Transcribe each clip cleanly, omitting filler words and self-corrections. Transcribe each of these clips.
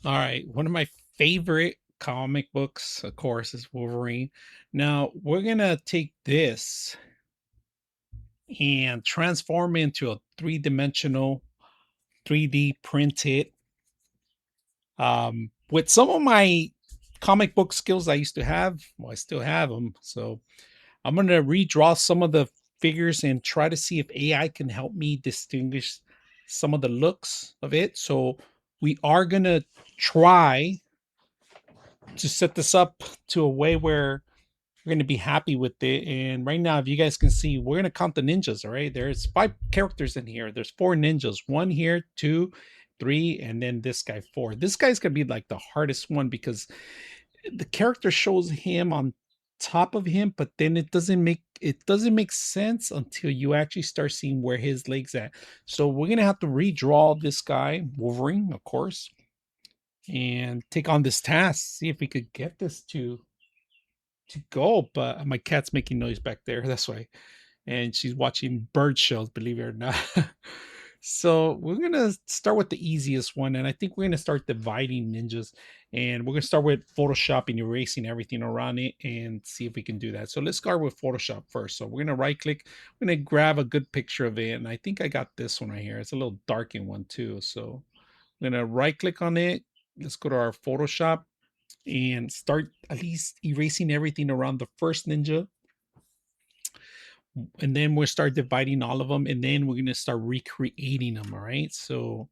All right, one of my favorite comic books, of course, is Wolverine. Now we're gonna take this and transform it into a three-dimensional, 3D printed. With some of my comic book skills I used to have, well, I still have them. So I'm gonna redraw some of the figures and try to see if AI can help me distinguish some of the looks of it. So we are gonna try to set this up to a way where we're going to be happy with it. And right now, if you guys can see, we're going to count the ninjas. All right, there's 5 characters in here. There's 4 ninjas, one here, two, three, and then this guy, four. This guy's going to be like the hardest one because the character shows him on top of him, but then it doesn't make sense until you actually start seeing where his legs at. So we're gonna have to redraw this guy, Wolverine, of course, and take on this task. See if we could get this to go. But my cat's making noise back there. That's why. And she's watching bird shows, believe it or not. So we're gonna start with the easiest one, and I think we're gonna start dividing ninjas, and we're gonna start with Photoshop and erasing everything around it, and see if we can do that. So let's start with Photoshop first. So we're gonna right click, we're gonna grab a good picture of it, and I think I got this one right here. It's a little darkened one too. So I'm gonna right click on it. Let's go to our Photoshop and start at least erasing everything around the first ninja, and then we'll start dividing all of them, and then we're going to start recreating them. All right, so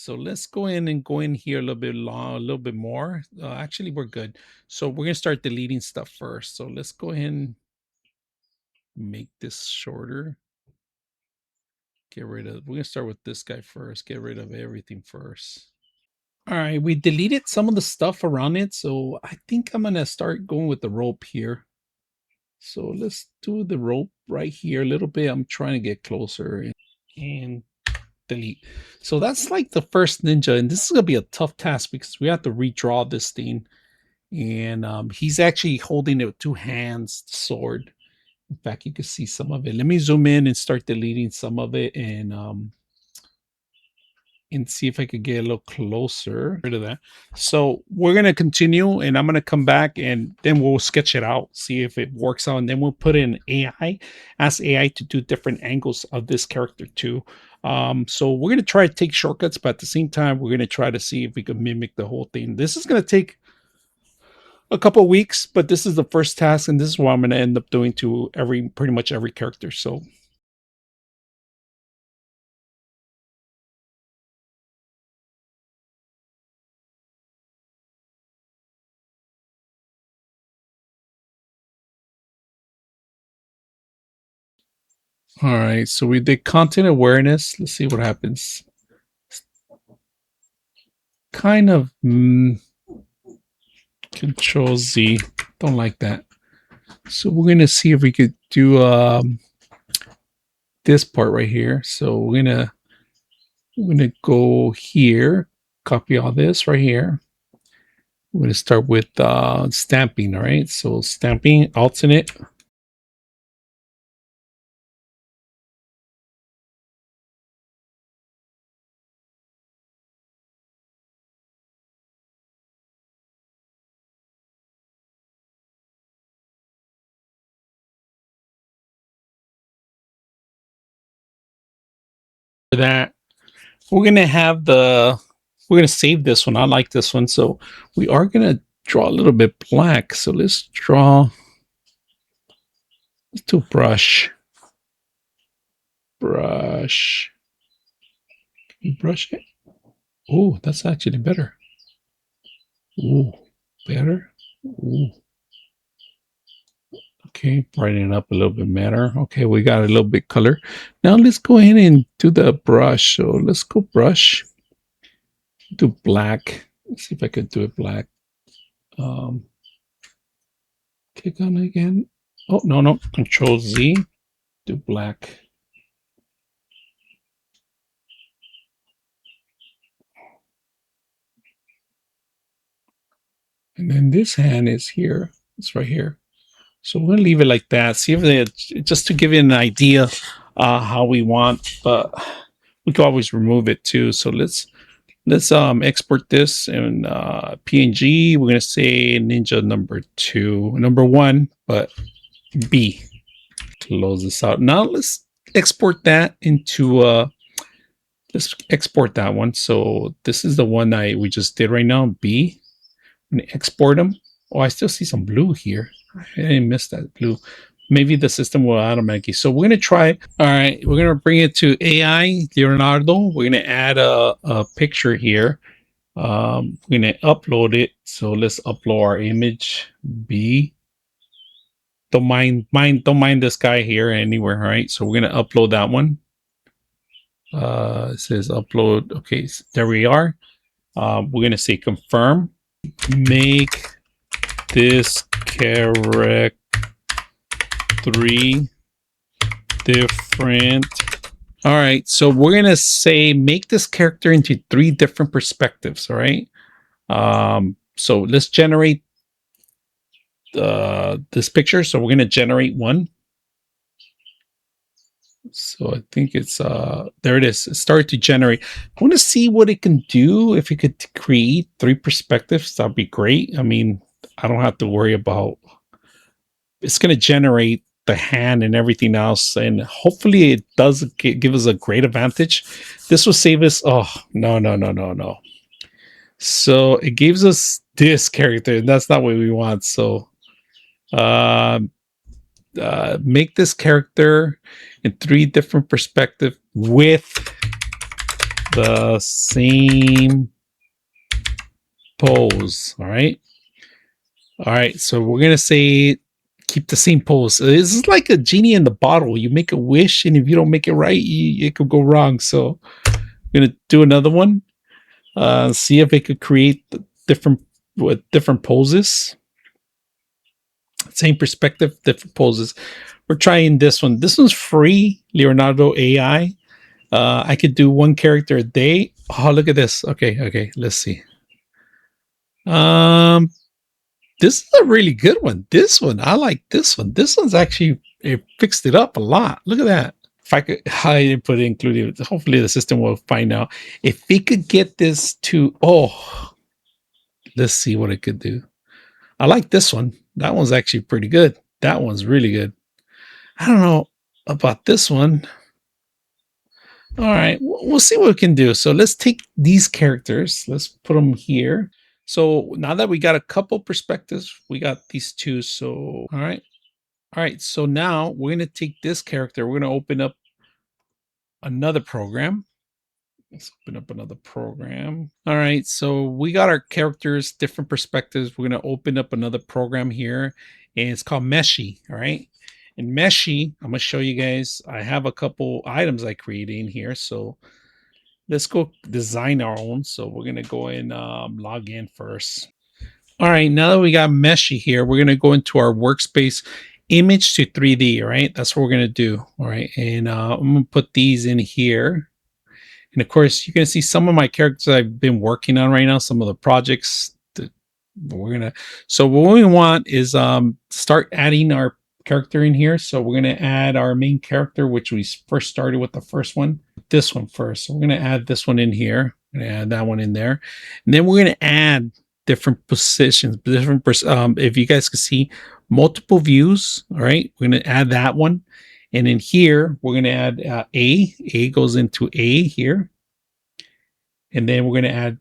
let's go in and go in here a little bit long, a little bit more. Actually, we're good. So we're going to start deleting stuff first. So let's go ahead and make this shorter. Get rid of, we're going to start with this guy first. Get rid of everything first. All right, we deleted some of the stuff around it, so I think I'm going to start going with the rope here. So let's do the rope right here a little bit. I'm trying to get closer and delete. So that's like the first ninja, and this is gonna be a tough task because we have to redraw this thing. And he's actually holding it with 2 hands, the sword. In fact, you can see some of it. Let me zoom in and start deleting some of it, and see if I could get a little closer. Rid of that. So we're gonna continue, and I'm gonna come back, and then we'll sketch it out, see if it works out, and then we'll put in AI, ask AI to do different angles of this character too. So we're gonna try to take shortcuts, but at the same time, we're gonna try to see if we can mimic the whole thing. This is gonna take a couple of weeks, but this is the first task, and this is what I'm gonna end up doing to pretty much every character. So all right, so we did content awareness. Let's see what happens. Kind of Control Z. Don't like that. So we're gonna see if we could do this part right here. So we're gonna go here, copy all this right here. We're gonna start with stamping. All right. So stamping, alternate. For that, we're gonna save this one. I like this one. So we are gonna draw a little bit black. So let's do brush. Can you brush it? Oh, that's actually better. Ooh, better. Ooh. Okay, brighten it up a little bit better. Okay, we got a little bit color. Now let's go ahead and do the brush. So let's go brush. Do black. Let's see if I could do it black. Um, Click on it again. Oh, no. Control Z. Do black. And then this hand is here. It's right here. So we're gonna leave it like that. See if just to give you an idea how we want, but we can always remove it too. So let's Let's export this in PNG. We're gonna say Ninja number 1, but B. Close this out. Now let's export that into let's export that one. So this is the one we just did right now, B. I'm gonna export them. Oh, I still see some blue here. I didn't miss that blue. Maybe the system will automatically. So we're gonna try. All right, we're gonna bring it to AI Leonardo. We're gonna add a picture here. We're gonna upload it. So let's upload our image. B. Don't mind this guy here anywhere. All right, so we're gonna upload that one. It says upload. Okay, so there we are. We're gonna say confirm. Make this character 3 different. All right, so we're gonna say make this character into 3 different perspectives. All right. So let's generate this picture. So we're gonna generate one. So I think it's there it is. It started to generate. I want to see what it can do. If it could create 3 perspectives, that'd be great. I mean, I don't have to worry about it's going to generate the hand and everything else, and hopefully it does give us a great advantage. This will save us. Oh, no. So it gives us this character, and that's not what we want. So make this character in 3 different perspectives with the same pose. All right. So we're gonna say keep the same pose. This is like a genie in the bottle. You make a wish, and if you don't make it right, it could go wrong. So I'm gonna do another one. See if it could create different poses. Same perspective, different poses. We're trying this one. This one's free, Leonardo AI. I could do 1 character a day. Oh, look at this. Okay. Let's see. This is a really good one. This one, I like this one. This one's actually, it fixed it up a lot. Look at that. If I could, I didn't put it included. Hopefully the system will find out. If we could get this to, let's see what it could do. I like this one. That one's actually pretty good. That one's really good. I don't know about this one. All right, we'll see what we can do. So let's take these characters. Let's put them here. So now that we got a couple perspectives, we got these 2. So, all right. So now we're going to take this character. We're going to open up another program. Let's open up another program. All right. So we got our characters, different perspectives. We're going to open up another program here, and it's called Meshy. All right. In Meshy, I'm going to show you guys. I have a couple items I created in here. So let's go design our own. So we're going to go and log in first. All right. Now that we got Meshy here, we're going to go into our workspace, image to 3D. All right. That's what we're going to do. All right. And I'm going to put these in here. And of course, you can see some of my characters I've been working on right now, some of the projects that we're going to. So what we want is start adding our character in here. So we're going to add our main character, which we first started with the first one, this one first. So we're going to add this one in here. We're going to add that one in there. And then we're going to add different positions, if you guys can see multiple views. All right. We're going to add that one. And in here, we're going to add A. A goes into A here. And then we're going to add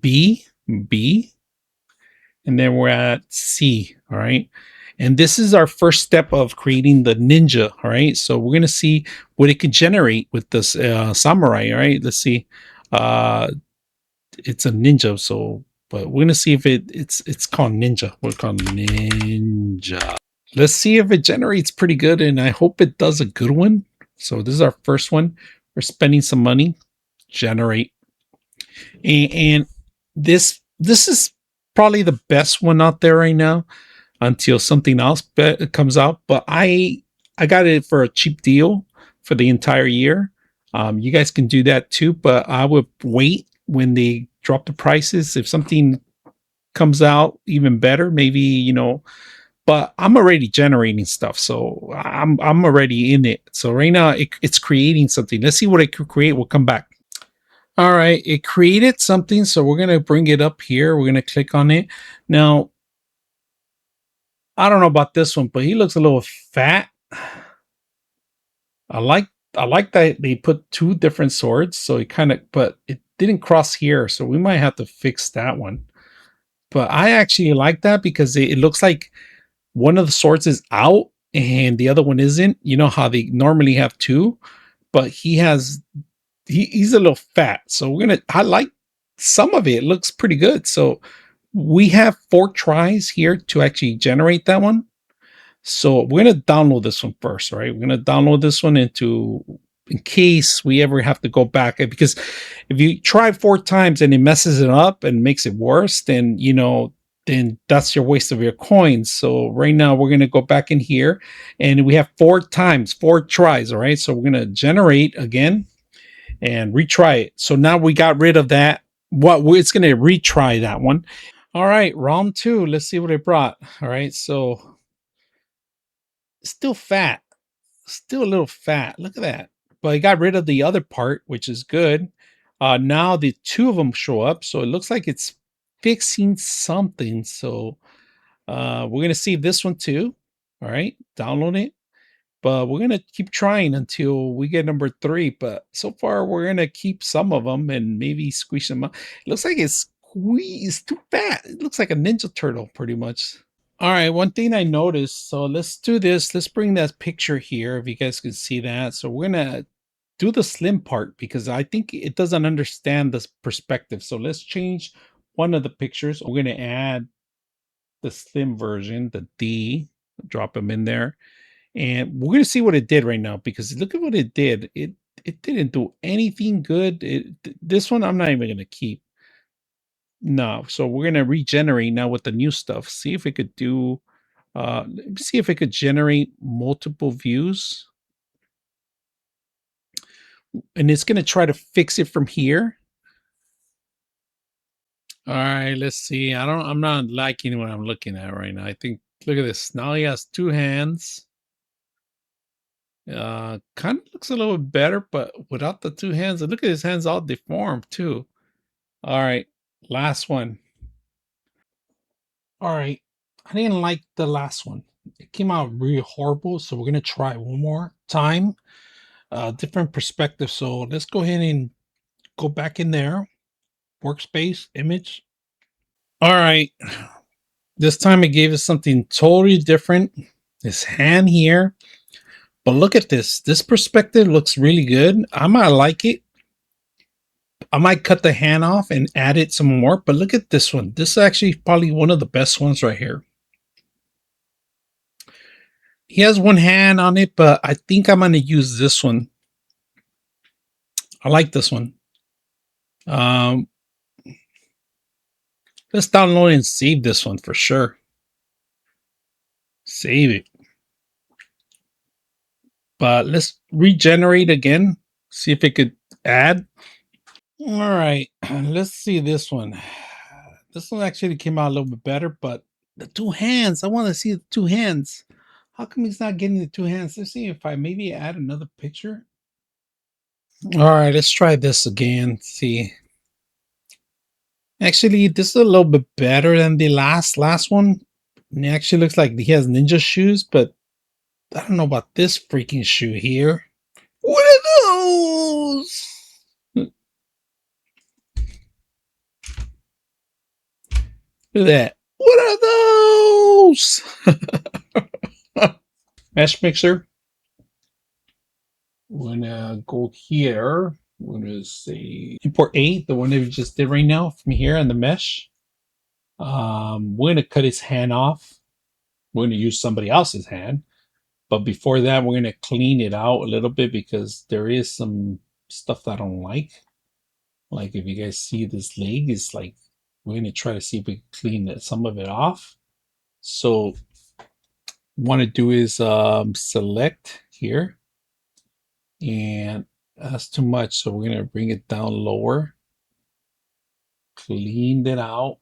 B. And then we're at C. All right. And this is our first step of creating the ninja. All right. So we're going to see what it can generate with this samurai. All right. Let's see. It's a ninja. So, but we're going to see if it's called ninja. We're called ninja. Let's see if it generates pretty good, and I hope it does a good one. So this is our first one. We're spending some money. Generate. And this is probably the best one out there right now until something else comes out. But I got it for a cheap deal for the entire year. You guys can do that too, but I would wait when they drop the prices. If something comes out even better, maybe, but I'm already generating stuff, so I'm already in it. So right now it's creating something. Let's see what it could create. We'll come back. All right, it created something, so we're gonna bring it up here. We're gonna click on it. Now, I don't know about this one, but he looks a little fat. I like I like that they put two different swords, so it kind of, but it didn't cross here, so we might have to fix that one. But I actually like that because it looks like one of the swords is out and the other one isn't. You know how they normally have two, but he's a little fat. So I like some of it. It looks pretty good. So we have 4 tries here to actually generate that one. So we're gonna download this one first, right? We're gonna download this one into in case we ever have to go back because if you try 4 times and it messes it up and makes it worse, then then that's your waste of your coins. So right now we're gonna go back in here and we have 4 times, 4 tries, all right. So we're gonna generate again and retry it. So now we got rid of that. It's gonna retry that one. All right, round two. Let's see what it brought. All right, so still fat, still a little fat. Look at that. But I got rid of the other part, which is good. Now the two of them show up, so it looks like it's fixing something. So we're gonna save this one too. All right, download it. But we're gonna keep trying until we get number 3. But so far, we're gonna keep some of them and maybe squeeze them out. It looks like it's squeezed too fat. It looks like a Ninja Turtle, pretty much. All right, one thing I noticed, so let's do this. Let's bring that picture here if you guys can see that. So we're gonna do the slim part because I think it doesn't understand this perspective. So let's change one of the pictures. We're gonna add the slim version, the D, drop them in there. And we're gonna see what it did right now because look at what it did. It didn't do anything good. This one I'm not even gonna keep. No, so we're gonna regenerate now with the new stuff. See if it could do let me see if it could generate multiple views. And it's gonna try to fix it from here. All right, let's see. I'm not liking what I'm looking at right now. I think look at this. Now he has 2 hands. Kind of looks a little bit better, but without the 2 hands, and look at his hands all deformed too. All right, last one. All right, I didn't like the last one. It came out really horrible, so we're gonna try one more time. Different perspective. So let's go ahead and go back in there. Workspace, image. All right, this time it gave us something totally different. This hand here, but look at this. This perspective looks really good. I might like it. I might cut the hand off and add it some more, but look at this one. This is actually probably one of the best ones right here. He has one hand on it, but I think I'm going to use this one. I like this one. Um, let's download and save this one for sure. Save it. But let's regenerate again. See if it could add. All right, let's see this one. This one actually came out a little bit better, but the 2 hands. I want to see the 2 hands. How come he's not getting the 2 hands? Let's see if I maybe add another picture. All right, let's try this again. See, actually, this is a little bit better than the last one. And it actually looks like he has ninja shoes, but I don't know about this freaking shoe here. What are those? Look at that. What are those? Mesh mixer. We're gonna go here. We're gonna say import 8, the one that we just did right now from here on the mesh. We're gonna cut his hand off. We're gonna use somebody else's hand. But before that, we're gonna clean it out a little bit because there is some stuff that I don't like. Like if you guys see this leg, is like we're gonna try to see if we can clean some of it off. So want to do is select here, and that's too much. So we're gonna bring it down lower, clean it out.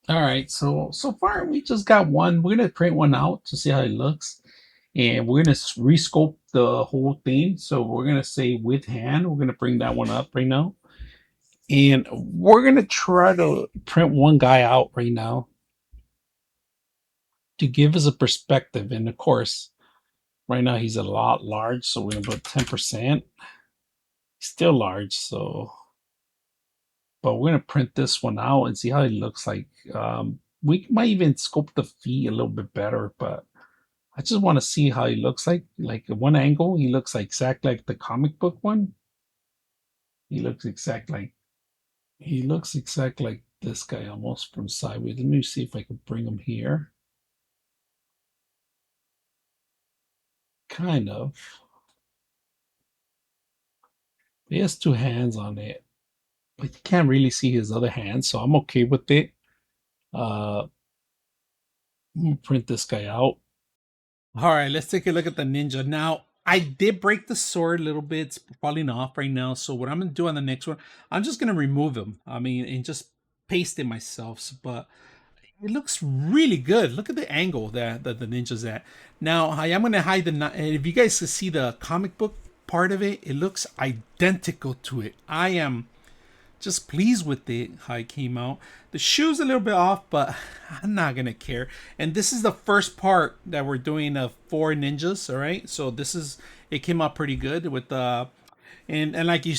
All right, so far we just got one. We're gonna print one out to see how it looks, and we're gonna rescope the whole thing. So we're gonna say with hand. We're gonna bring that one up right now, and we're gonna try to print one guy out right now to give us a perspective. And of course, right now he's a lot large, so we're gonna put 10%. Still large, so but we're gonna print this one out and see how it looks like. We might even scope the feet a little bit better, but I just want to see how he looks like. Like at one angle, he looks like exactly like the comic book one. He looks exact like this guy almost from sideways. Let me see if I can bring him here. Kind of. He has two hands on it, but you can't really see his other hand, so I'm okay with it. I'm gonna print this guy out. All right, let's take a look at the ninja. Now, I did break the sword a little bit. It's falling off right now. So what I'm gonna do on the next one, I'm just gonna remove him. I mean, and just paste it myself. But it looks really good. Look at the angle that the ninja's at. Now, I am gonna hide the. If you guys can see the comic book part of it, it looks identical to it. I am just pleased with it how it came out. The shoe's a little bit off, but I'm not gonna care. And this is the first part that we're doing of four ninjas. All right, so this is it came out pretty good with the and like you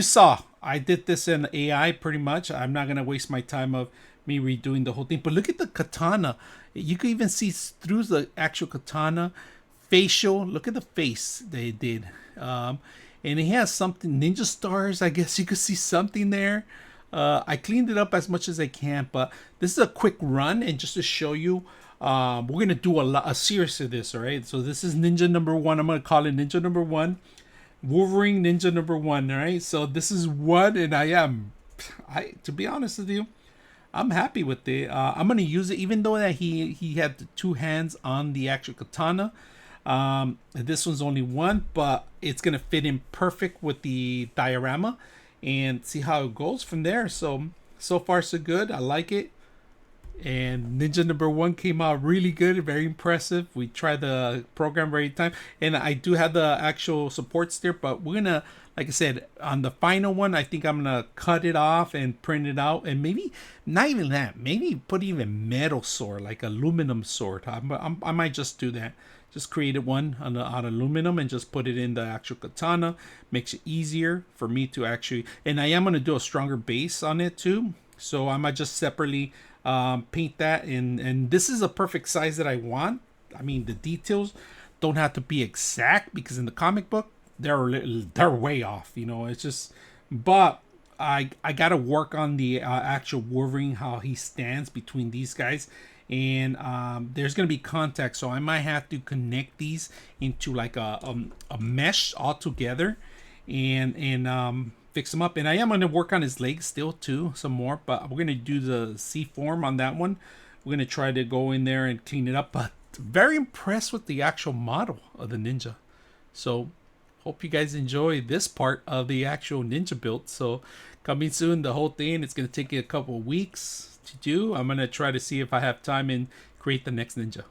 saw, I did this in AI pretty much. I'm not gonna waste my time of me redoing the whole thing. But look at the katana. You can even see through the actual katana facial. Look at the face they did. And he has something ninja stars. I guess you could see something there. I cleaned it up as much as I can, but this is a quick run and just to show you. We're gonna do a series of this, all right? So this is ninja number one. I'm gonna call it ninja number one. Wolverine ninja number one, all right? So this is one, and I to be honest with you, I'm happy with it. I'm gonna use it, even though that he had the two hands on the actual katana. This one's only one, but it's gonna fit in perfect with the diorama, and see how it goes from there. So far so good. I like it. And ninja number one came out really good, very impressive. We tried the program every time, and I do have the actual supports there, but we're gonna, like I said, on the final one, I think I'm gonna cut it off and print it out, and maybe not even that, maybe put even metal sword, like aluminum sword. I might just do that. Just created one on aluminum and just put it in the actual katana. Makes it easier for me to actually, and I am gonna do a stronger base on it too. So I might just separately paint that, and this is a perfect size that I want. I mean, the details don't have to be exact because in the comic book they're way off. You know, it's just, but I gotta work on the actual Wolverine, how he stands between these guys, and there's gonna be contact, so I might have to connect these into like a mesh all together, and fix them up. And I am going to work on his legs still too, some more, but we're going to do the C form on that one. We're going to try to go in there and clean it up, but very impressed with the actual model of the ninja. So hope you guys enjoy this part of the actual ninja build. So coming soon, the whole thing. It's going to take a couple of weeks to do. I'm going to try to see if I have time and create the next ninja.